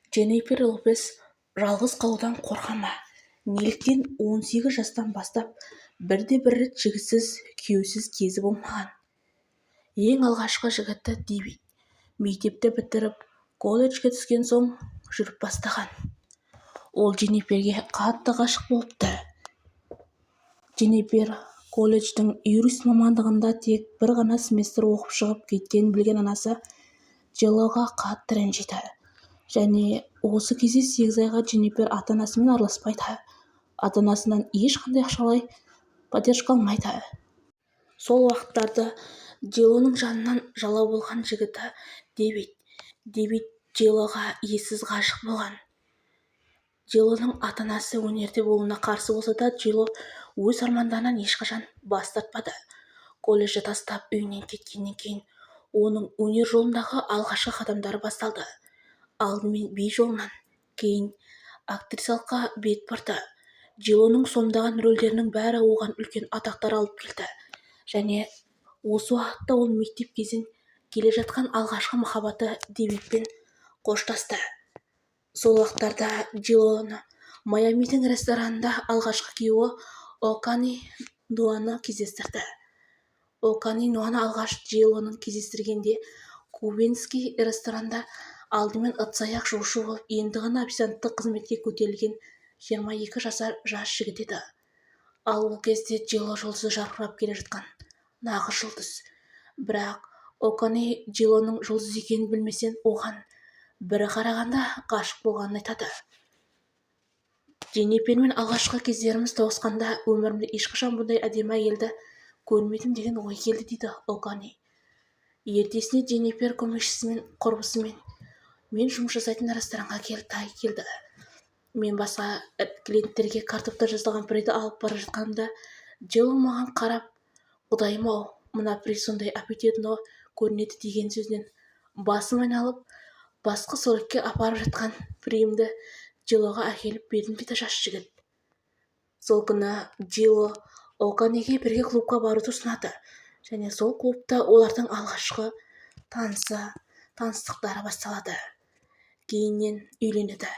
Дженнифер Лопес жалғыз қалудан қорқа ма? Неліктен 18 жастан бастап бірде-бір рет жігітсіз, күйеусіз кезі болмаған? Ең алғашқы жігіті Дэвид. Мектепті бітіріп, колледжге түскен соң жүріп бастаған. Ол Дженниферге қатты ғашық болыпты. Дженнифер колледждің юрист мамандығында тек бір ғана семестр оқып шығып кеткенін білген анасы Джиллоға қатты ренжиді. Және осы кезде 8 айға Дженнифер ата-анасымен араласпайды. Ата-анасынан ешқандай ақшалай поддержка алмайды. Сол уақыттарда Джиллоның жанынан жалау болған жігіті Дэвид. Дэвид Джиллоға ессіз ғашық болған. Джиллоның ата-анасы өнерде болуына қарсы болса да, Джилло өз армандарынан ешқашан бас тартпады. Колледжді тастап үйінен кеткеннен кейін оның өнер жолындағы алғашқы қадамдары басталды. Алдымен би жолынан, кейін актрисалыққа бет бұрды. Джиллоның сомдаған рөлдерінің бәрі оған үлкен атақтар алып келді. Және осы уақытта ол мектеп кезін келе жатқан алғашқы махаббаты Дэвидпен қоштасты. Сол уақыттарда Джиллоны Майамидің ресторанында алғашқы күйеуі Окани Нуаны кездестірді. Окани Нуаны алғаш Джиллоның кездестіргенде Кубинский ресторанда алдымен ыдыс-аяқ жуушы болып, енді ғана официанттық қызметке көтерілген 22 жасар жас жігіт еді. Ал ол кезде Джилло жұлдызы жарқырап келе жатқан нағыз жұлдыз. Бірақ Окани Джиллоның жұлдыз екенін білмесен, оған бірі қарағанда ғашық болғанын айтады. Дженнифермен алғашқы кездеріміз тоғысқанда өмірімде ешқашан бұндай әдемі әйелді көрмедім деген ой келді, дейді Окани. Ертесіне Дженнифер көмекшісімен құрбысымен мен жұмыс жасайтын ресторанға келді. Мен басқа клиенттерге картопта жазылған піреді алып бара жатқанымда Джилло маған қарап, құдайым-ау, мына піре сондай аппетитно көрінеді деген сөзінен басым айналып, басқа столикке апарып жатқан піремді Джиллоға әкеліп бердім, дейді жас жігіт. Сол күні Джилло Оканиге бірге клубқа баруды ұсынады. Және сол клубта олардың алғашқы таныстықтары басталады. Кейіннен үйленеді.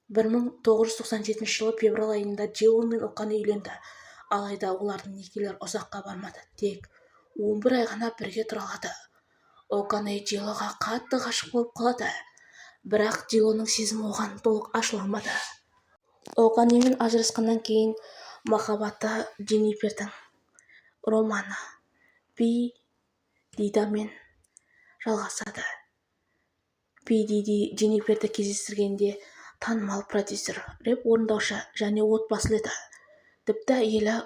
1997 жылы февраль айында Джилло мен Окани үйленді. Алайда олардың некелері ұзаққа бармады. Тек 11 ай ғана бірге тұра алады. Окани Джиллоға қатты ғашық болып қалады. Бірақ Джиллоның сезімі оған толық ашыла алмады. Оканимен ажырасқаннан кейін махаббаты Дженнифердің романы Пи Дидамен жалғасады. Пи Диди Дженниферді кездестіргенде танымал продюсер, рэп орындаушы және отбасылы еді. Тіпті әйелі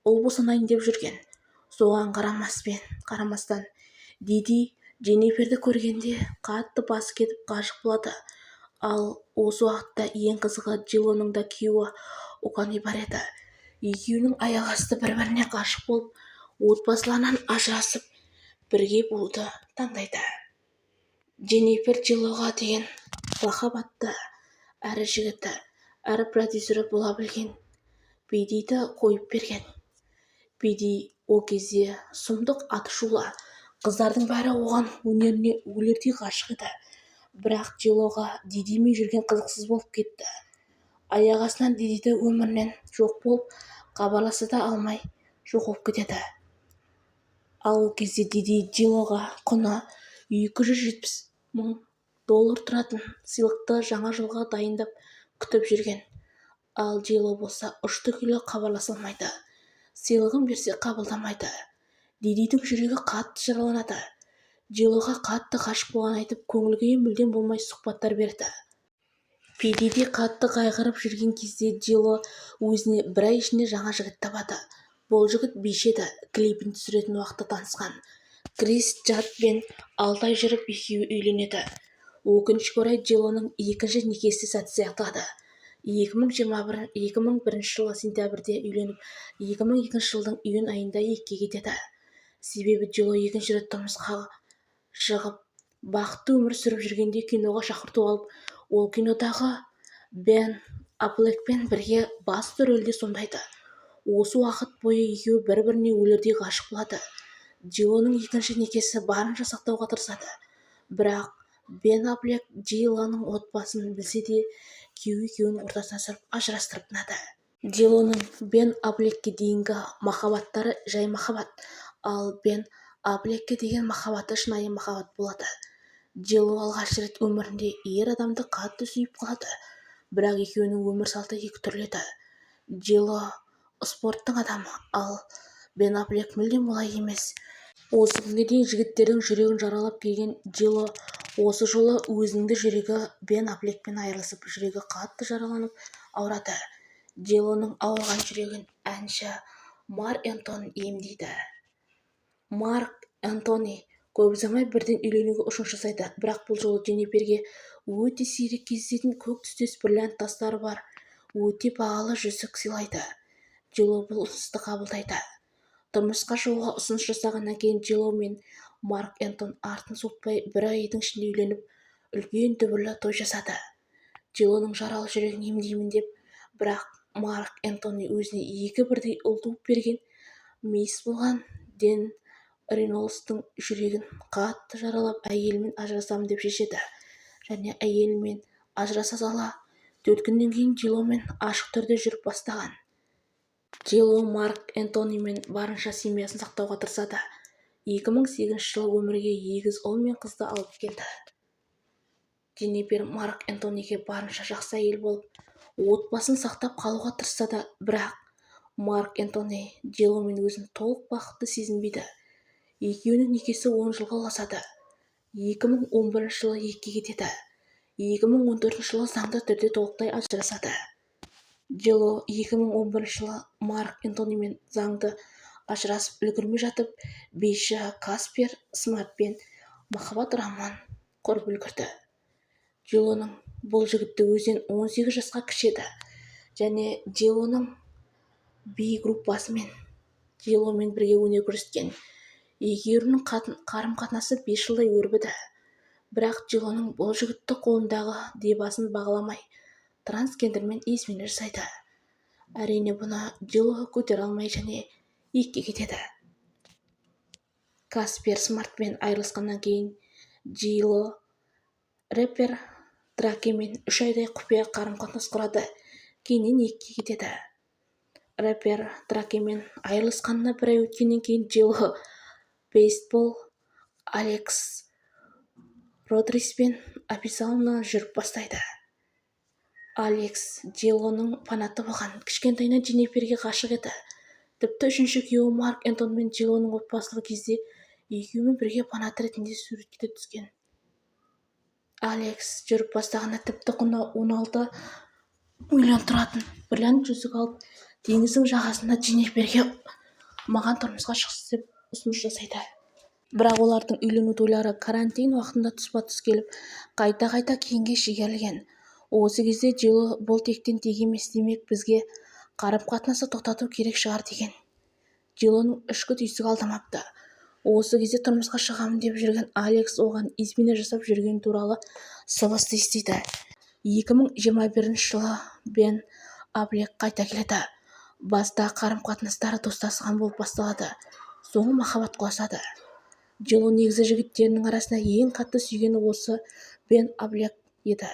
ұл босанайын деп жүрген. Соған қарамастан Диди Дженниферді көргенде қатты басы кетіп ғашық болады. Ал осы уақытта ең қызығы Джиллоның да күйеуі Окани бар еді. Екеуінің аяқ асты бір-біріне ғашық болып, отбасыларынан ажырасып, бірге болуды таңдайды. Дженнифер Джиллоға деген лақап атты әрі жігіті, әрі продюсері бола білген Пи Диді қойып берген. Пи Ди ол кезде сұмдық атышулы, қыздардың бәрі оған өнеріне өлердей ғашық еді. Бірақ Джиллоға Дидимен жүрген қызықсыз болып кетті. Аяқ астынан Диди өмірінен жоқ болып, хабарласа да алмай жоқ болып кетеді. Ал ол кезде Диди Джиллоға құны $270,000 тұратын сыйлықты жаңа жылға дайындап күтіп жүрген. Ал Джилло болса ұшты-күйлі хабарласа алмайды. Сыйлығын берсе қабылдамайды. Дидидің жүрегі қатты жараланады. Джиллоға қатты ғашық болғанын айтып, көңіл-күйі мүлдем болмай сұхбаттар берді. Пи Диди қатты қайғырып жүрген кезде Джилло өзіне бір ай ішінде жаңа жігіт табады. Бұл жігіт биші еді. Клипін түсіретін уақытта танысқан. Крис Джадпен 6 ай жүріп екеуі үйленеді. Өкінішке орай Джиллоның екінші некесі сәтсіз аяқталды. 2001 жылы сентябрьде үйленіп, 2002 жылдың июнь айында екіге кетеді. Себебі Джилло екінші рет тұрмысқа шығып, бақытты өмір сүріп жүргенде киноға шақырту алып, ол кинодағы Бен Аффлекпен бірге басты рөлде сомдайды. Осы уақыт бойы екеуі бір-біріне өлердей ғашық болады. Джиллоның екінші некесі барынша сақтауға тырысады. Бірақ Бен Аффлек Джейлоның отбасын білсе де, екеуінің ортасына сырып ажырастырып тынады. Джейлоның Бен Аффлекке дейінгі махаббаттары жай махаббат, ал Бен Аффлекке деген махаббаты шынайы махаббат болады. Джейло алғаш рет өмірінде ер адамды қатты сүйіп қалады, бірақ екеуінің өмір салты екі түрлі еді. Джейло спорттың адамы, ал Бен Аффлек мүлдем олай емес. Осы күнге дейін жігіттердің жүрегін жаралап келген Джейло осы жолы өзінің де жүрегі Бен Аффлекпен айырылысып, жүрегі қатты жараланып ауырады. Джейлоның ауырған жүрегін әнші Марк Энтони емдейді. Марк Энтони көп ұзамай бірден үйленуге ұсыныс жасайды, бірақ бұл жолы Дженниферге өте сирек кездесетін көк түстес бриллиант тастары бар өте бағалы жүзік сыйлайды. Джейло бұл ұсынысты қабылдайды. Тұрмысқа шығуға ұсыныс жасағаннан кейін Джейло мен Марк Энтон артын суытпай бір айдың ішінде үйленіп, үлкен дүбірлі той жасады. Джейлоның жаралы жүрегін емдеймін деп, бірақ Марк Энтони өзіне екі бірдей ұл туып берген мейіс болған Дэн Рейнолдстың жүрегін қатты жаралап, әйелімен ажырасамын деп шешеді. Және әйелімен ажыраса сала 4 күннен кейін Джейломен ашық түрде жүріп бастаған. Джейло Марк Энтонимен барынша семьясын сақтауға тырысады. 2008 жылы өмірге егіз ұл мен қызды алып келді. Дженнифер Марк Энтониге барынша жақсы әйел болып, отбасын сақтап қалуға тырысады, бірақ Марк Энтони Джейломен өзін толық бақытты сезінбейді. Екеуінің некесі 10 жылға ұласады. 2011 жылы екіге кетеді. 2014 жылы заңды түрде толықтай ажырасады. Джейло 2011 жылы Марк Энтонимен заңды ажырасып үлгермей жатып, биші Каспер Смартпен махаббат роман құрып үлгерді. Джейлоның бұл жігітті өзінен 18 жасқа кіші еді, және Джейлоның би группасымен Джейломен бірге өнер көрсеткен. Екеуінің қарым-қатынасы 5 жылдай өрбіді. Бірақ Джейлоның бұл жігітті қолындағы дебасын бағаламай, трансгендермен измене жасайды. Әрине, бұны Джейло көтере алмай және екіге кетеді. Каспер Смартпен айырылысқаннан кейін Джейло рэпер Дракемен 3 айдай құпия қарым-қатынас құрады, кейіннен екіге кетеді. Рэпер Дракемен айырылысқанына 1 ай өткеннен кейін Джейло бейсбол Алекс Родригеспен официалынан жүріп бастайды. Алекс Джейлоның фанаты болған, кішкентайынан Дженниферге ғашық еді. Тіпті 3-ші күйеуі Марк Энтон мен Джейлоның отбасылық кезде екеуімен бірге фанат ретінде суретке түскен. Алекс жүріп бастағанда тіпті құны 16 миллион тұратын бриллиант жүзік алып, теңіздің жағасында Дженниферге маған тұрмысқа шықсы деп ұсыныс жасайды. Бірақ олардың үйлену тойлары карантин уақытында тұспа-тұс келіп, қайта-қайта кейінге шегерілген. Осы кезде Джейло бұл тектен тек емес, демек бізге қарым-қатынасты тоқтату керек шығар деген. Джейлоның ішкі түйсігі алдамапты. Осы кезде тұрмысқа шығамын деп жүрген Алекс оған измене жасап жүрген туралы сыбысты естиді. 2021 жылы Бен Аффлек қайта келеді. Баста қарым-қатынастары достасқан болып басталады, соңы махаббатқа ұласады. Джейло негізі жігіттерінің арасында ең қатты сүйгені осы Бен Аффлек еді.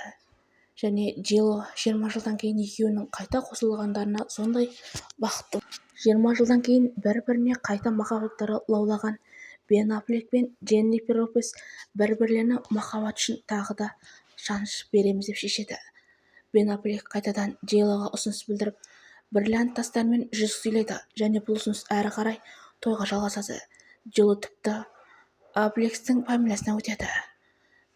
Және Джейло 20 жылдан кейін екеуінің қайта қосылғандарына сондай бақытты. 20 жылдан кейін бір-біріне қайта махаббаттары лаулаған Бен Аффлек пен Дженнифер Лопес бір-бірлеріне махаббат үшін тағы да шанш береміз деп шешеді. Бен Аффлек қайтадан Джейлоға ұсыныс білдіріп, бриллиант тастармен жүзік сыйлайды, және бұл ұсыныс әрі қарай тойға жалғасады. Джейло тіпті Аффлекстің фамилиясына өтеді.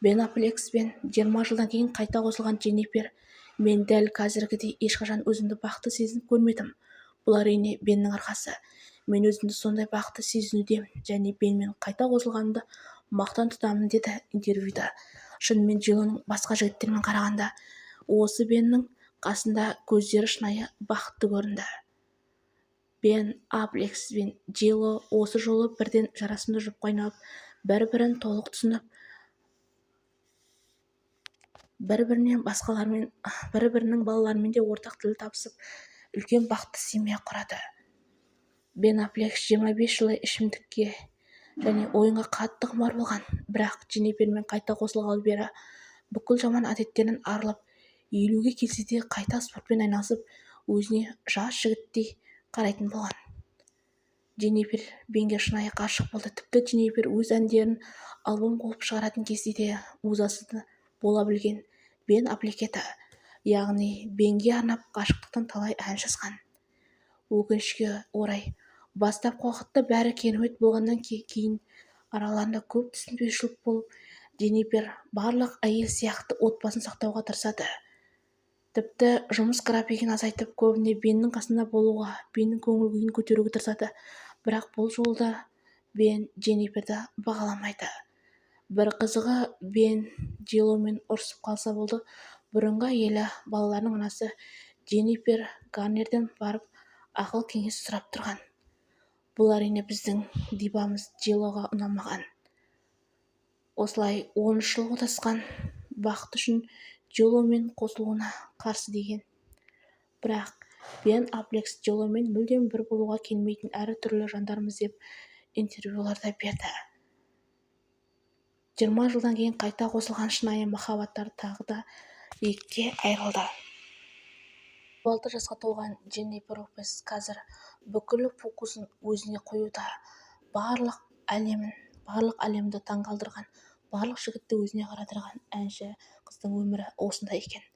Бен Аффлекспен 20 жылдан кейін қайта қосылған Дженнифер: мен дәл қазіргідей ешқашан өзімді бақытты сезініп көрмедім. Бұл әрине Беннің арқасы. Мен өзімді сондай бақытты сезінудемін, және Бенмен қайта қосылғанымды мақтан тұтамын, деді интервьюда. Шынымен Джейлоның басқа жігіттермен қарағанда осы Беннің қасында көздері шынайы бақытты көрінді. Бен Аффлек пен Джейло осы жолы бірден жарасымды жұпқа айналып, бір-бірін толық түсініп, бір-бірінің балаларымен де ортақ тіл табысып, үлкен бақытты семья құрады. Бен Аффлек 25 жылы ішімдікке және ойынға қатты құмар болған. Бірақ Дженнифермен қайта қосылғалы бері бүкіл жаман әдеттерінен арылып, 50-ге келсе де қайта спортпен айналысып, өзіне жас жігіттей қарайтын болған. Дженнифер Бенге шынайы ғашық болды. Тіпті Дженнифер өз әндерін альбом қылып шығаратын кезде де музасы бола білген Бен Аффлек, яғни Бенге арнап ғашықтықтан талай ән жазған. Өкінішке орай, бастапқы уақытта бәрі керемет болғаннан кейін араларында көп түсінбеушілік болып, Дженнифер барлық әйел сияқты отбасын сақтауға тырысады. Тіпті жұмыс графигін азайтып, көбіне Беннің қасында болуға, Беннің көңіл-күйін көтеруге тырысады. Бірақ бұл жолда Бен Дженниферді бағаламайды. Бір қызығы, Бен Джиломен ұрысып қалса болды. Бұрынғы әйелі, балаларының анасы Дженнифер Гарнерден барып ақыл-кеңес сұрап тұрған. Бұл әрине біздің дивамыз Джилоға ұнамаған. Осылай 13 жыл отасқан бақыт үшін Джиломен қосылуына қарсы деген. Бірақ Бен Аффлек Джиломен мүлдем бір болуға келмейтін әрі түрлі жандармыз деп интервьюларда берді. 20 жылдан кейін қайта қосылған шынайы махаббаттар тағы да екіге айырылды. 26 жасқа толған Дженнифер Лопес қазір бүкіл фокусын өзіне қоюда. Барлық әлемді таңғалдырған, барлық жігітті өзіне қаратырған әнші қыздың өмірі осындай екен.